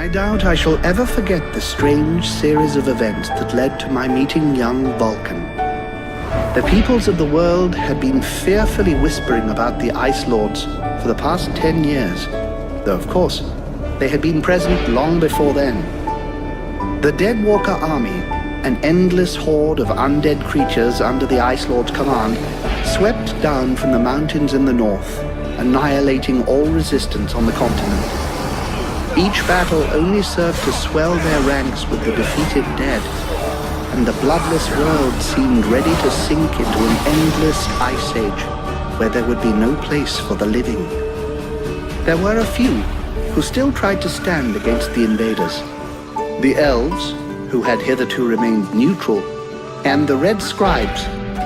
I doubt I shall ever forget the strange series of events that led to my meeting young Vulcan. The peoples of the world had been fearfully whispering about the Ice Lords for the past 10 years, though of course, they had been present long before then. The Deadwalker army, an endless horde of undead creatures under the Ice Lord's command, swept down from the mountains in the north, annihilating all resistance on the continent. Each battle only served to swell their ranks with the defeated dead, and the bloodless world seemed ready to sink into an endless ice age where there would be no place for the living. There were a few who still tried to stand against the invaders. The elves, who had hitherto remained neutral, and the Red Scribes,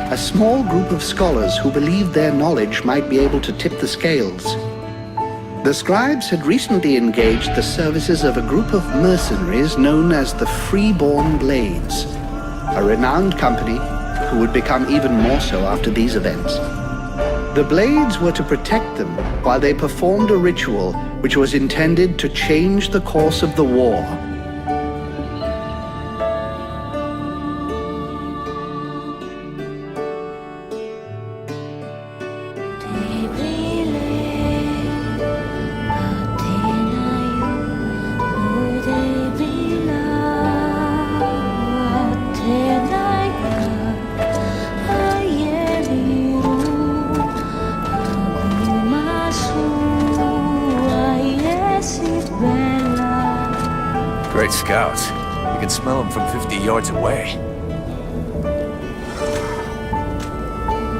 a small group of scholars who believed their knowledge might be able to tip the scales. The Scribes had recently engaged the services of a group of mercenaries known as the Freeborn Blades, a renowned company who would become even more so after these events. The Blades were to protect them while they performed a ritual which was intended to change the course of the war. Great scouts. You can smell them from 50 yards away.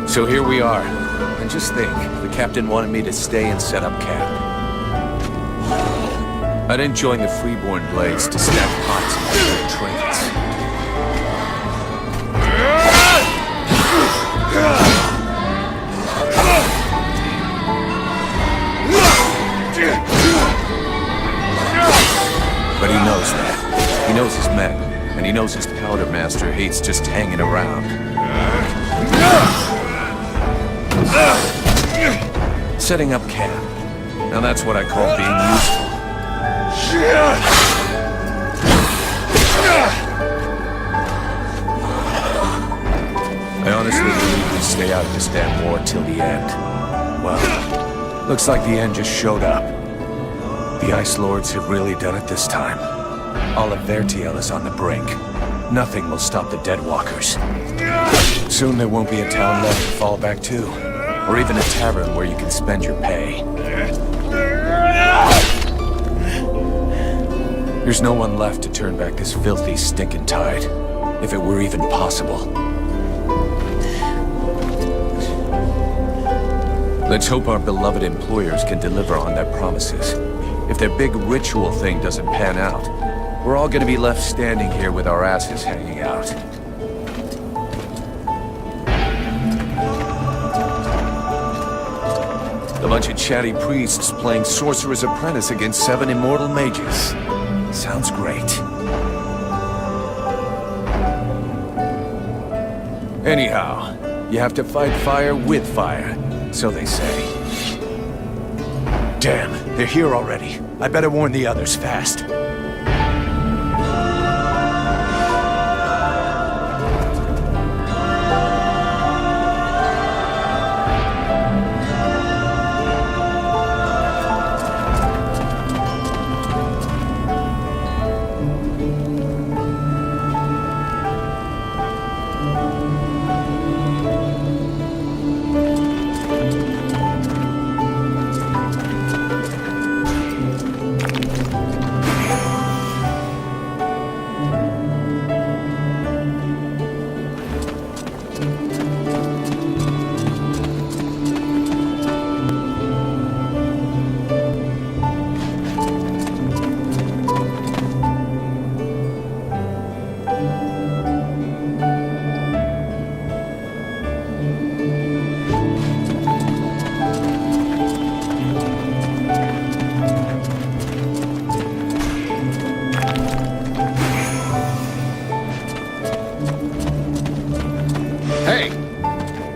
So here we are. And just think, the captain wanted me to stay and set up camp. I didn't join the Freeborn Blades to stack pots and build trains. But he knows that. He knows his men, and he knows his powder master hates just hanging around. Setting up camp. Now that's what I call being useful. I honestly believe we stay out of this damn war till the end. Well, looks like the end just showed up. The Ice Lords have really done it this time. All of Vertiel is on the brink. Nothing will stop the Deadwalkers. Soon there won't be a town left to fall back to, or even a tavern where you can spend your pay. There's no one left to turn back this filthy, stinking tide, if it were even possible. Let's hope our beloved employers can deliver on their promises. If their big ritual thing doesn't pan out, we're all gonna be left standing here with our asses hanging out. A bunch of chatty priests playing Sorcerer's Apprentice against 7 immortal mages. Sounds great. Anyhow, you have to fight fire with fire, so they say. Damn, they're here already. I better warn the others fast.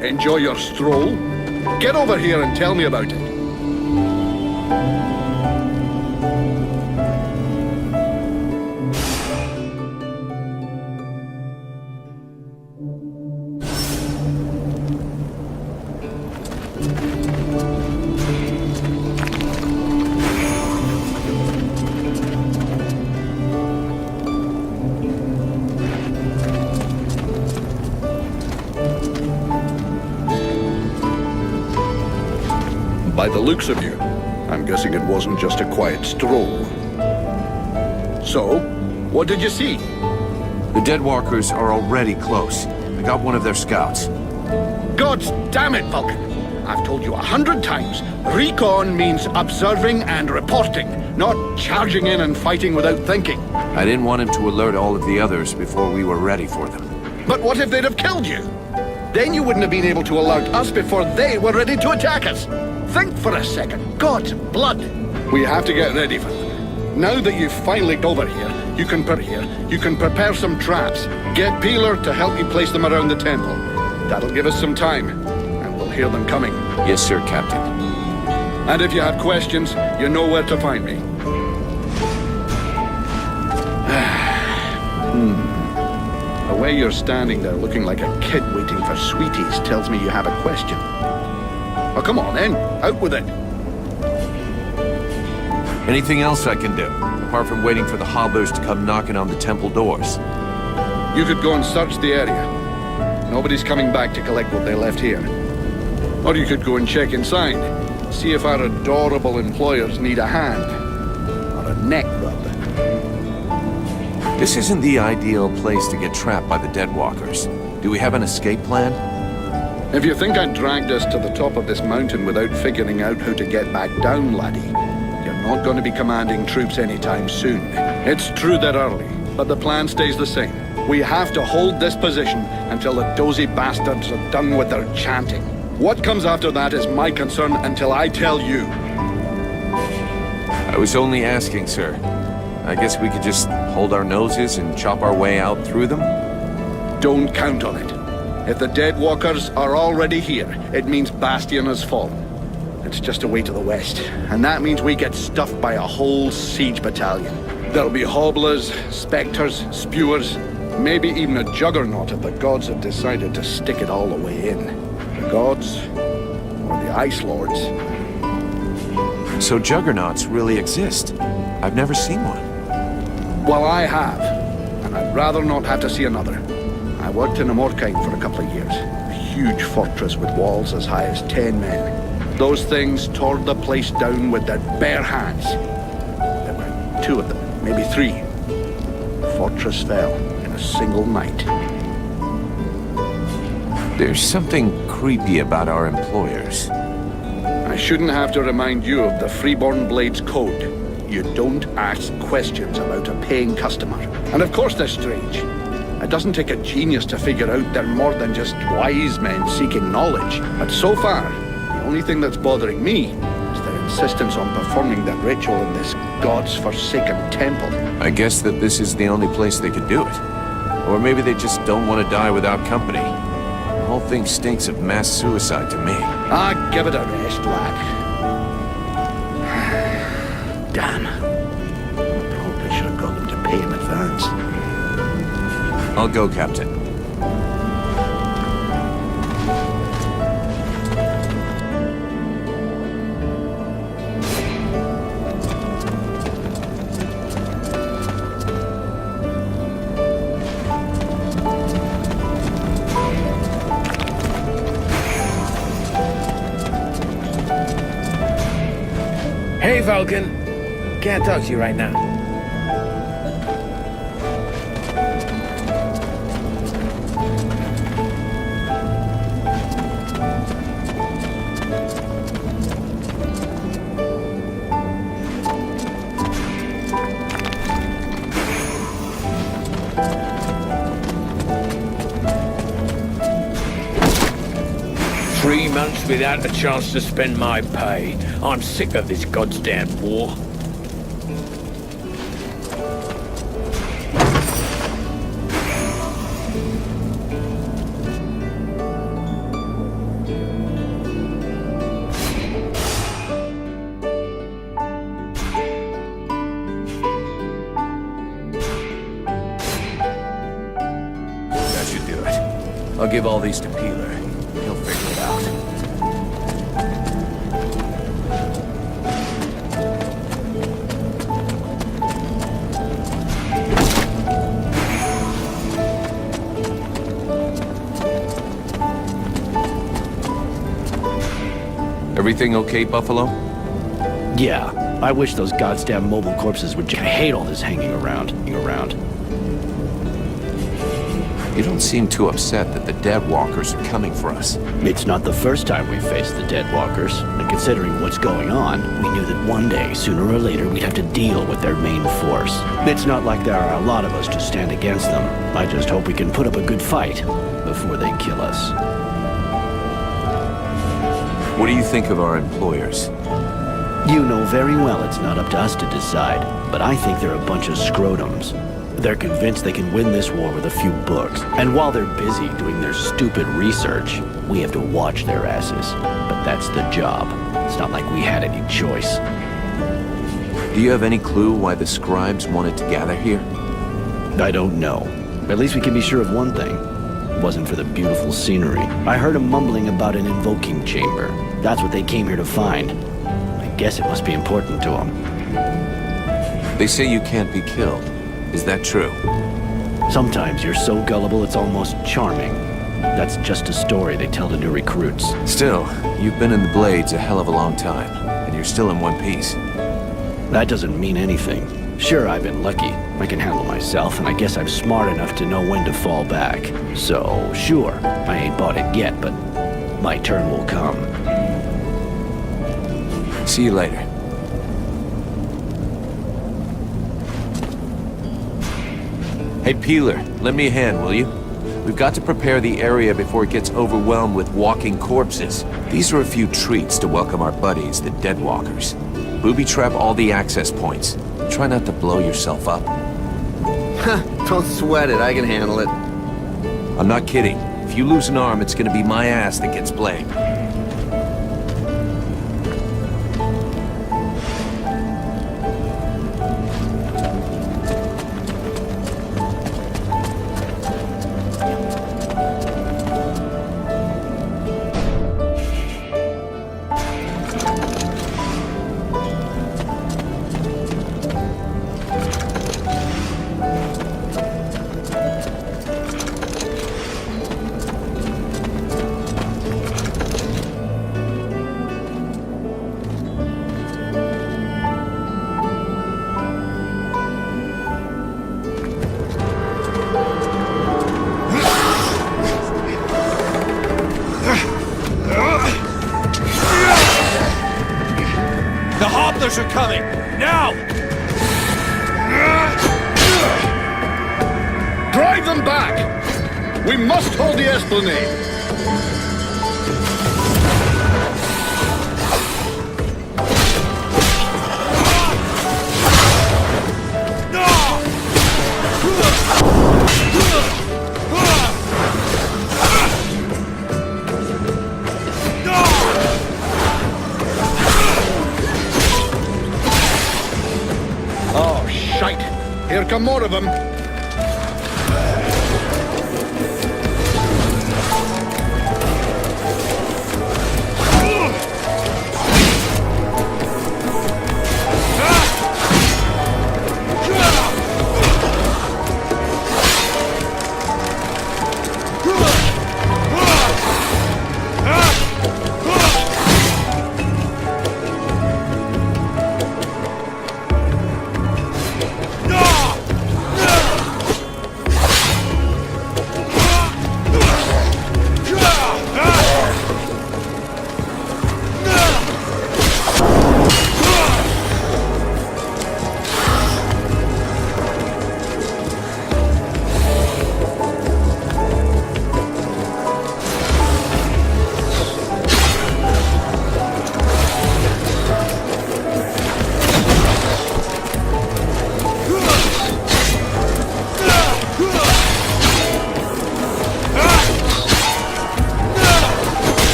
Enjoy your stroll? Get over here and tell me about it. By the looks of you, I'm guessing it wasn't just a quiet stroll. So, what did you see? The Deadwalkers are already close. I got one of their scouts. God damn it, Vulcan! I've told you 100 times, recon means observing and reporting, not charging in and fighting without thinking. I didn't want him to alert all of the others before we were ready for them. But what if they'd have killed you? Then you wouldn't have been able to alert us before they were ready to attack us. Think for a second. God's blood. We have to get ready for them. Now that you've finally over here, you can prepare some traps. Get Peeler to help you place them around the temple. That'll give us some time, and we'll hear them coming. Yes, sir, Captain. And if you have questions, you know where to find me. The way you're standing there looking like a kid waiting for sweeties tells me you have a question. Oh, come on then. Out with it. Anything else I can do, apart from waiting for the hobblers to come knocking on the temple doors? You could go and search the area. Nobody's coming back to collect what they left here. Or you could go and check inside. See if our adorable employers need a hand. Or a neck rub. This isn't the ideal place to get trapped by the Deadwalkers. Do we have an escape plan? If you think I dragged us to the top of this mountain without figuring out how to get back down, laddie, you're not going to be commanding troops anytime soon. It's true they're early, but the plan stays the same. We have to hold this position until the dozy bastards are done with their chanting. What comes after that is my concern until I tell you. I was only asking, sir. I guess we could just hold our noses and chop our way out through them? Don't count on it. If the Deadwalkers are already here, it means Bastion has fallen. It's just a way to the west, and that means we get stuffed by a whole siege battalion. There'll be hobblers, specters, spewers, maybe even a juggernaut if the gods have decided to stick it all the way in. The gods, or the Ice Lords. So juggernauts really exist? I've never seen one. Well, I have, and I'd rather not have to see another. I worked in Amorkine for a couple of years. A huge fortress with walls as high as 10 men. Those things tore the place down with their bare hands. There were 2 of them, maybe 3. The fortress fell in a single night. There's something creepy about our employers. I shouldn't have to remind you of the Freeborn Blades Code. You don't ask questions about a paying customer. And of course they're strange. It doesn't take a genius to figure out they're more than just wise men seeking knowledge. But so far, the only thing that's bothering me is their insistence on performing the ritual in this god's forsaken temple. I guess that this is the only place they could do it. Or maybe they just don't want to die without company. The whole thing stinks of mass suicide to me. Ah, give it a rest, lad. Damn. Probably should have got them to pay in advance. I'll go, Captain. Hey, Vulcan. Can't talk to you right now. Three months without a chance to spend my pay. I'm sick of this goddamn war. That should do it. I'll give all these to Peeler. He'll figure it out. Everything okay, Buffalo? Yeah, I wish those goddamn mobile corpses would. I hate all this hanging around. You don't seem too upset that the Dead Walkers are coming for us. It's not the first time we've faced the Dead Walkers, and considering what's going on, we knew that one day, sooner or later, we'd have to deal with their main force. It's not like there are a lot of us to stand against them. I just hope we can put up a good fight before they kill us. What do you think of our employers? You know very well it's not up to us to decide, but I think they're a bunch of scrotums. They're convinced they can win this war with a few books, and while they're busy doing their stupid research, we have to watch their asses. But that's the job. It's not like we had any choice. Do you have any clue why the scribes wanted to gather here? I don't know. At least we can be sure of one thing. It wasn't for the beautiful scenery. I heard them mumbling about an invoking chamber. That's what they came here to find. I guess it must be important to them. They say you can't be killed. Is that true? Sometimes you're so gullible it's almost charming. That's just a story they tell the new recruits. Still, you've been in the Blades a hell of a long time, and you're still in one piece. That doesn't mean anything. Sure, I've been lucky. I can handle myself, and I guess I'm smart enough to know when to fall back. So, sure, I ain't bought it yet, but my turn will come. See you later. Hey, Peeler, lend me a hand, will you? We've got to prepare the area before it gets overwhelmed with walking corpses. These are a few treats to welcome our buddies, the Dead Walkers. Booby trap all the access points. Try not to blow yourself up. Don't sweat it, I can handle it. I'm not kidding. If you lose an arm, it's gonna be my ass that gets blamed. The Hobblers are coming! Now! Drive them back! We must hold the Esplanade! Oh, shite! Here come more of them!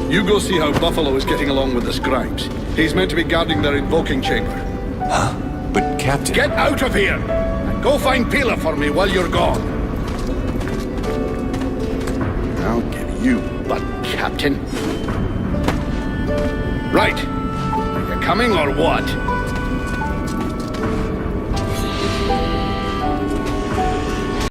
You go see how Buffalo is getting along with the scribes. He's meant to be guarding their invoking chamber. But Captain... Get out of here! And go find Pila for me while you're gone. I'll give you butt, Captain. Right. Are you coming or what?